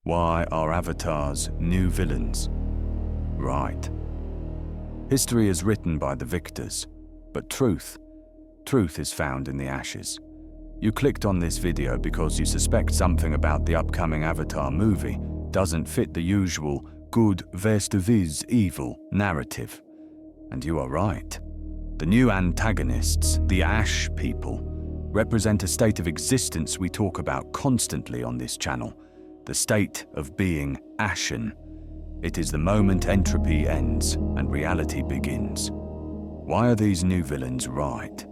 Why are avatars new villains? Right. History is written by the victors, but truth is found in the ashes. You clicked on this video because you suspect something about the upcoming Avatar movie doesn't fit the usual good versus evil narrative. And you are right. The new antagonists, the Ash people, represent a state of existence we talk about constantly on this channel, the state of being Ashen. It is the moment entropy ends and reality begins. Why are these new villains right?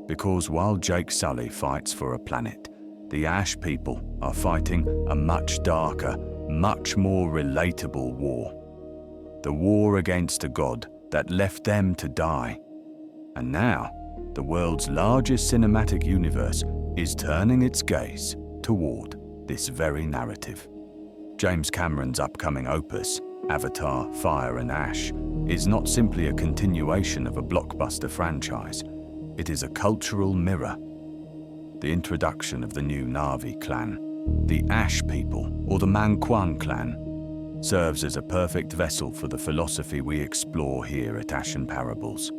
Because while Jake Sully fights for a planet, the Ash people are fighting a much darker, much more relatable war. The war against a god that left them to die. And now, the world's largest cinematic universe is turning its gaze toward this very narrative. James Cameron's upcoming opus, Avatar: Fire and Ash, is not simply a continuation of a blockbuster franchise. It is a cultural mirror. The introduction of the new Na'vi clan, the Ash people, or the Mangkwan Clan, serves as a perfect vessel for the philosophy we explore here at Ashenparables.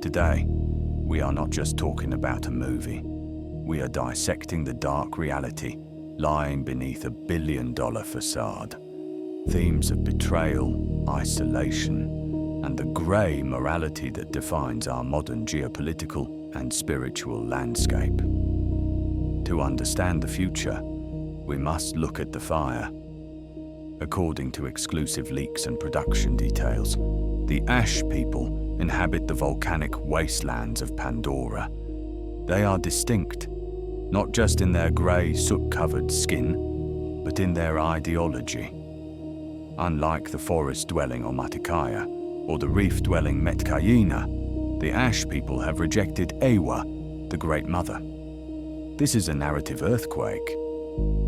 Today, we are not just talking about a movie. We are dissecting the dark reality lying beneath a billion-dollar facade. Themes of betrayal, isolation, and the grey morality that defines our modern geopolitical and spiritual landscape. To understand the future, we must look at the fire. According to exclusive leaks and production details, the Ash people inhabit the volcanic wastelands of Pandora. They are distinct, not just in their grey, soot-covered skin, but in their ideology. Unlike the forest-dwelling Omaticaya or the reef-dwelling Metkayina, the Ash people have rejected Eywa, the Great Mother. This is a narrative earthquake.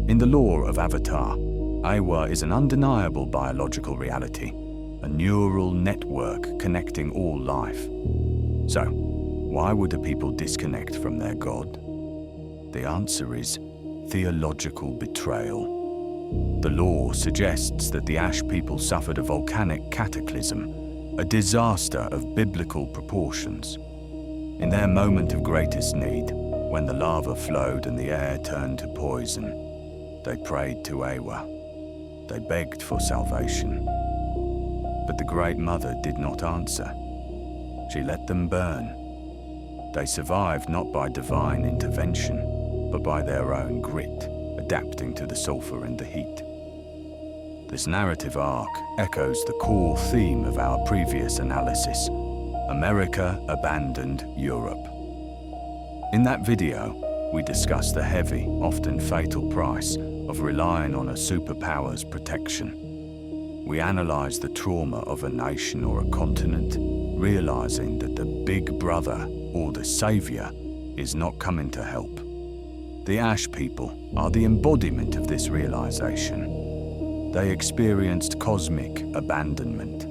In the lore of Avatar, Eywa is an undeniable biological reality, a neural network connecting all life. So, why would a people disconnect from their god? The answer is theological betrayal. The lore suggests that the Ash people suffered a volcanic cataclysm, a disaster of biblical proportions. In their moment of greatest need, when the lava flowed and the air turned to poison, they prayed to Eywa. They begged for salvation. But the Great Mother did not answer. She let them burn. They survived not by divine intervention, but by their own grit, adapting to the sulfur and the heat. This narrative arc echoes the core theme of our previous analysis: America abandoned Europe. In that video, we discuss the heavy, often fatal price of relying on a superpower's protection. We analyze the trauma of a nation or a continent, realizing that the big brother or the savior is not coming to help. The Ash people are the embodiment of this realization. They experienced cosmic abandonment.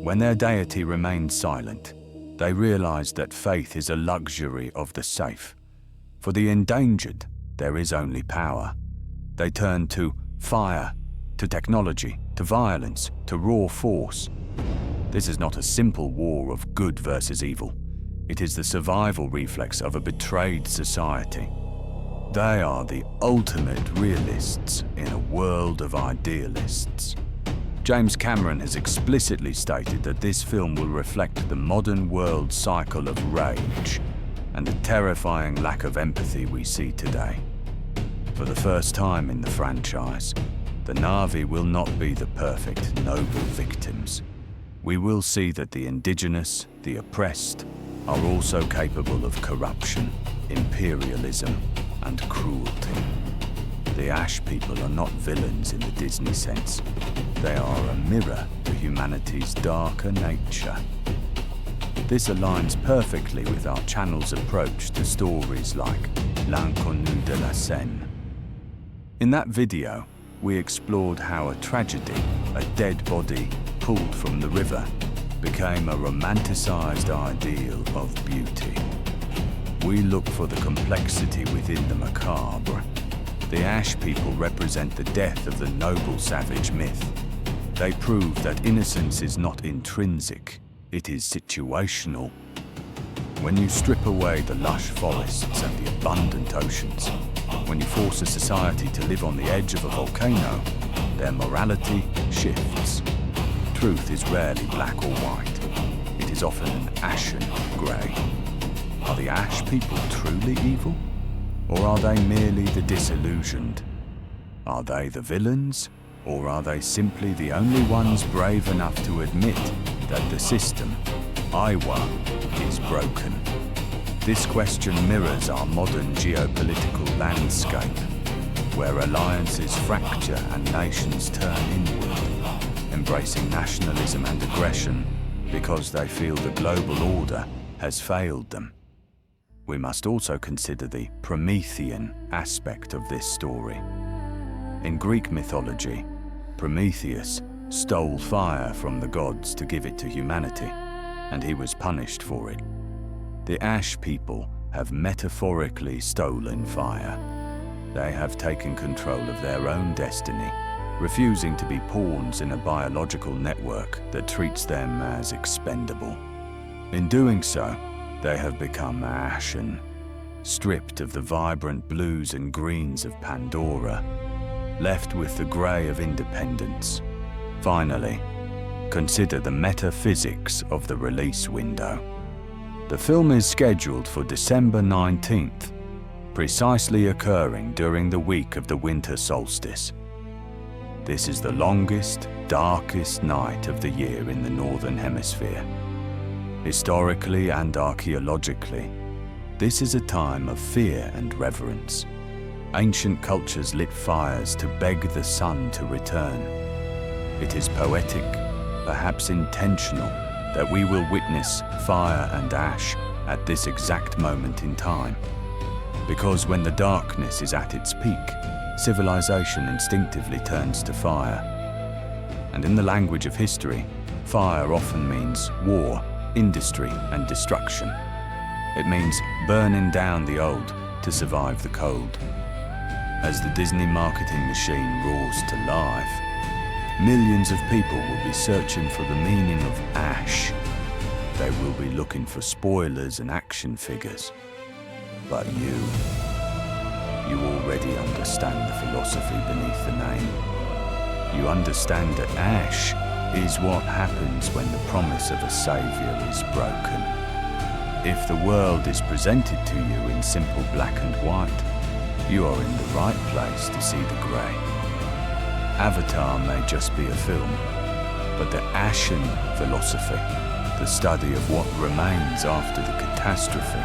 When their deity remained silent, they realized that faith is a luxury of the safe. For the endangered, there is only power. They turned to fire, to technology, to violence, to raw force. This is not a simple war of good versus evil. It is the survival reflex of a betrayed society. They are the ultimate realists in a world of idealists. James Cameron has explicitly stated that this film will reflect the modern world's cycle of rage and the terrifying lack of empathy we see today. For the first time in the franchise, the Na'vi will not be the perfect, noble victims. We will see that the indigenous, the oppressed, are also capable of corruption, imperialism, and cruelty. The Ash people are not villains in the Disney sense. They are a mirror to humanity's darker nature. This aligns perfectly with our channel's approach to stories like L'Inconnu de la Seine. In that video, we explored how a tragedy, a dead body pulled from the river, became a romanticized ideal of beauty. We look for the complexity within the macabre, The Ash people represent the death of the noble savage myth. They prove that innocence is not intrinsic, it is situational. When you strip away the lush forests and the abundant oceans, when you force a society to live on the edge of a volcano, their morality shifts. Truth is rarely black or white. It is often an ashen grey. Are the Ash people truly evil? Or are they merely the disillusioned? Are they the villains? Or are they simply the only ones brave enough to admit that the system, Eywa, is broken? This question mirrors our modern geopolitical landscape, where alliances fracture and nations turn inward, embracing nationalism and aggression because they feel the global order has failed them. We must also consider the Promethean aspect of this story. In Greek mythology, Prometheus stole fire from the gods to give it to humanity, and he was punished for it. The Ash people have metaphorically stolen fire. They have taken control of their own destiny, refusing to be pawns in a biological network that treats them as expendable. In doing so, they have become ashen, stripped of the vibrant blues and greens of Pandora, left with the grey of independence. Finally, consider the metaphysics of the release window. The film is scheduled for December 19th, precisely occurring during the week of the winter solstice. This is the longest, darkest night of the year in the Northern Hemisphere. Historically and archaeologically, this is a time of fear and reverence. Ancient cultures lit fires to beg the sun to return. It is poetic, perhaps intentional, that we will witness fire and ash at this exact moment in time. Because when the darkness is at its peak, civilization instinctively turns to fire. And in the language of history, fire often means war, industry, and destruction. It means burning down the old to survive the cold. As the Disney marketing machine roars to life, millions of people will be searching for the meaning of ash. They will be looking for spoilers and action figures. But you already understand the philosophy beneath the name. You understand that ash is what happens when the promise of a savior is broken. If the world is presented to you in simple black and white, you are in the right place to see the grey. Avatar may just be a film, but the Ashen philosophy, the study of what remains after the catastrophe,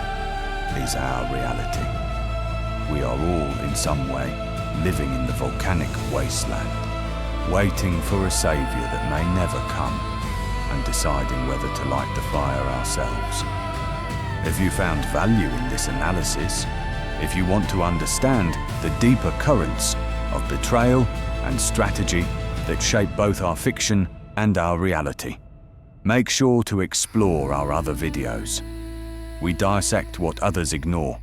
is our reality. We are all, in some way, living in the volcanic wasteland, waiting for a savior that may never come, and deciding whether to light the fire ourselves. If you found value in this analysis, if you want to understand the deeper currents of betrayal and strategy that shape both our fiction and our reality, make sure to explore our other videos. We dissect what others ignore.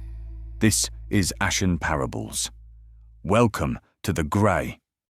This is Ashenparables. Welcome to the grey.